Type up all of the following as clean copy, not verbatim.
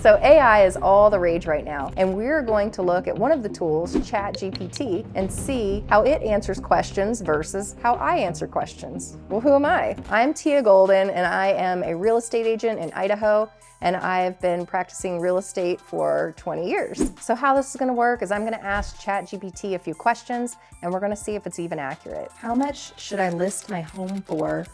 So AI is all the rage right now, and we're going to look at one of the tools, GPT, and see how it answers questions versus how I answer questions. Well, who am I? I'm Teia Golden, and I am a real estate agent in Idaho, and I've been practicing real estate for 20 years. So how this is gonna work is I'm gonna ask ChatGPT a few questions, and we're gonna see if it's even accurate. How much should I list my home for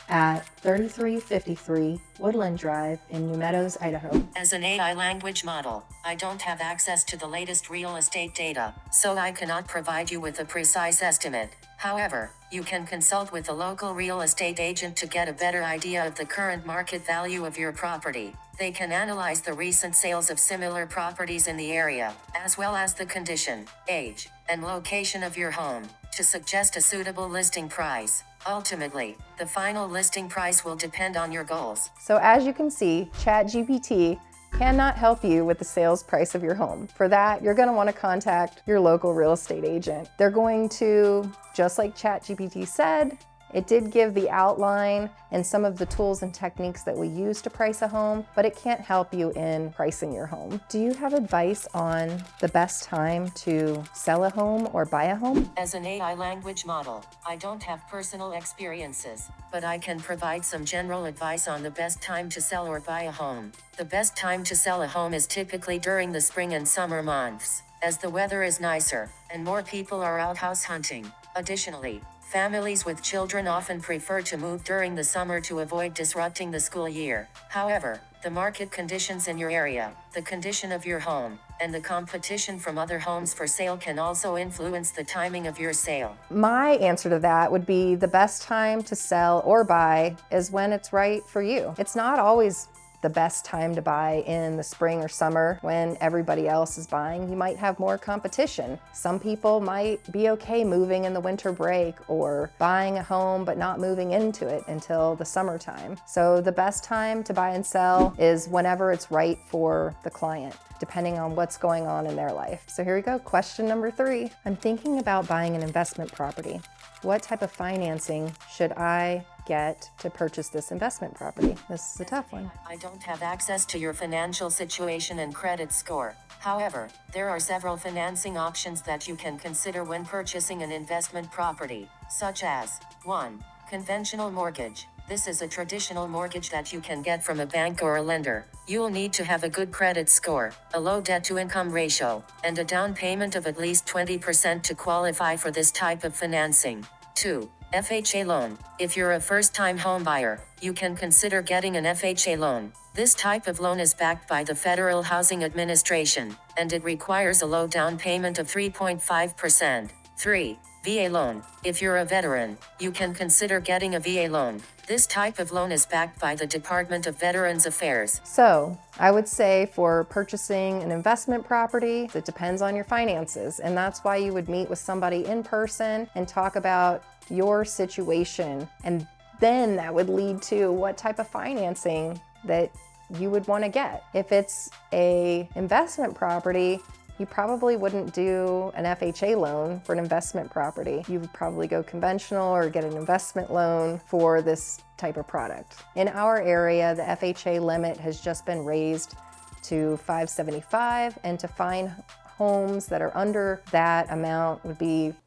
at 3353 Woodland Drive in New Meadows, Idaho? As an AI language model, I don't have access to the latest real estate data, so I cannot provide you with a precise estimate. However, you can consult with a local real estate agent to get a better idea of the current market value of your property. They can analyze the recent sales of similar properties in the area, as well as the condition, age, and location of your home, to suggest a suitable listing price. Ultimately, the final listing price will depend on your goals. So as you can see, ChatGPT cannot help you with the sales price of your home. For that, you're going to want to contact your local real estate agent. They're going to, just like ChatGPT said, it did give the outline and some of the tools and techniques that we use to price a home, but it can't help you in pricing your home. Do you have advice on the best time to sell a home or buy a home? As an AI language model, I don't have personal experiences, but I can provide some general advice on the best time to sell or buy a home. The best time to sell a home is typically during the spring and summer months, as the weather is nicer and more people are out house hunting. Additionally, families with children often prefer to move during the summer to avoid disrupting the school year. However, the market conditions in your area, the condition of your home, and the competition from other homes for sale can also influence the timing of your sale. My answer to that would be the best time to sell or buy is when it's right for you. It's not always the best time to buy in the spring or summer when everybody else is buying. You might have more competition. Some people might be okay moving in the winter break or buying a home but not moving into it until the summertime. So the best time to buy and sell is whenever it's right for the client, depending on what's going on in their life. So here we go, question number 3. I'm thinking about buying an investment property. What type of financing should I get to purchase this investment property? This is a tough one. I don't have access to your financial situation and credit score. However, there are several financing options that you can consider when purchasing an investment property, such as 1. Conventional mortgage. This is a traditional mortgage that you can get from a bank or a lender. You'll need to have a good credit score, a low debt-to-income ratio, and a down payment of at least 20% to qualify for this type of financing. 2. FHA loan. If you're a first-time homebuyer, you can consider getting an FHA loan. This type of loan is backed by the Federal Housing Administration, and it requires a low down payment of 3.5%. 3. VA loan. If you're a veteran, you can consider getting a VA loan. This type of loan is backed by the Department of Veterans Affairs. So I would say for purchasing an investment property, it depends on your finances. And that's why you would meet with somebody in person and talk about your situation. And then that would lead to what type of financing that you would want to get. If it's a investment property, you probably wouldn't do an FHA loan for an investment property. You would probably go conventional or get an investment loan for this type of product. In our area, the FHA limit has just been raised to $575, and to find homes that are under that amount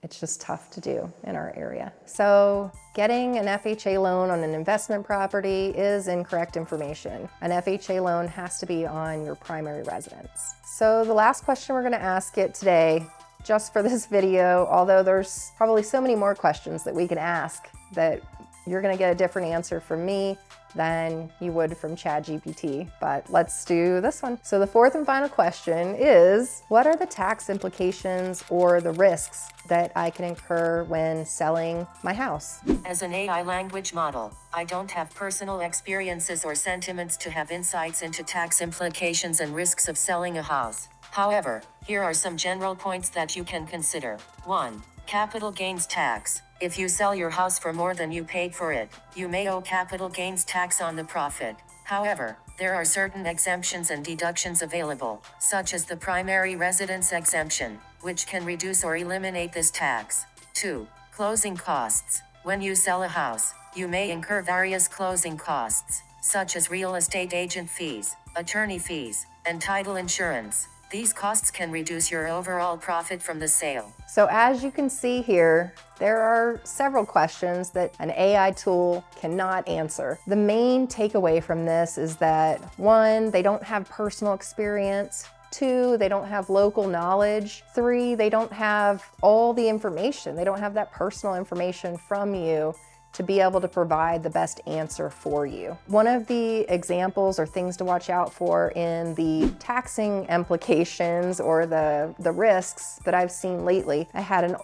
it's just tough to do in our area. So getting an FHA loan on an investment property is incorrect information. An FHA loan has to be on your primary residence. So the last question we're gonna ask it today, just for this video, although there's probably so many more questions that we can ask that you're gonna get a different answer from me than you would from ChatGPT, but let's do this one. So the 4th and final question is, what are the tax implications or the risks that I can incur when selling my house? As an AI language model, I don't have personal experiences or sentiments to have insights into tax implications and risks of selling a house. However, here are some general points that you can consider. 1. Capital gains tax. If you sell your house for more than you paid for it, you may owe capital gains tax on the profit. However, there are certain exemptions and deductions available, such as the primary residence exemption, which can reduce or eliminate this tax. 2. Closing costs. When you sell a house, you may incur various closing costs, such as real estate agent fees, attorney fees, and title insurance. These costs can reduce your overall profit from the sale. So as you can see here, there are several questions that an AI tool cannot answer. The main takeaway from this is that 1, they don't have personal experience. 2, they don't have local knowledge. 3, they don't have all the information. They don't have that personal information from you to be able to provide the best answer for you. One of the examples or things to watch out for in the taxing implications or the risks that I've seen lately, I had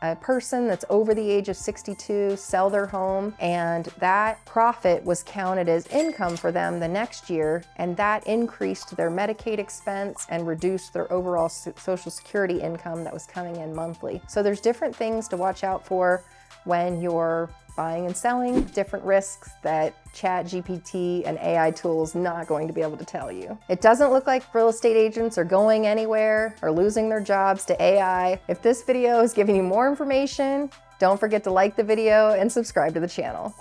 a person that's over the age of 62 sell their home, and that profit was counted as income for them the next year, and that increased their Medicaid expense and reduced their overall Social Security income that was coming in monthly. So there's different things to watch out for when you're buying and selling, different risks that GPT and AI tools not going to be able to tell you. It doesn't look like real estate agents are going anywhere or losing their jobs to AI. If this video is giving you more information, don't forget to like the video and subscribe to the channel.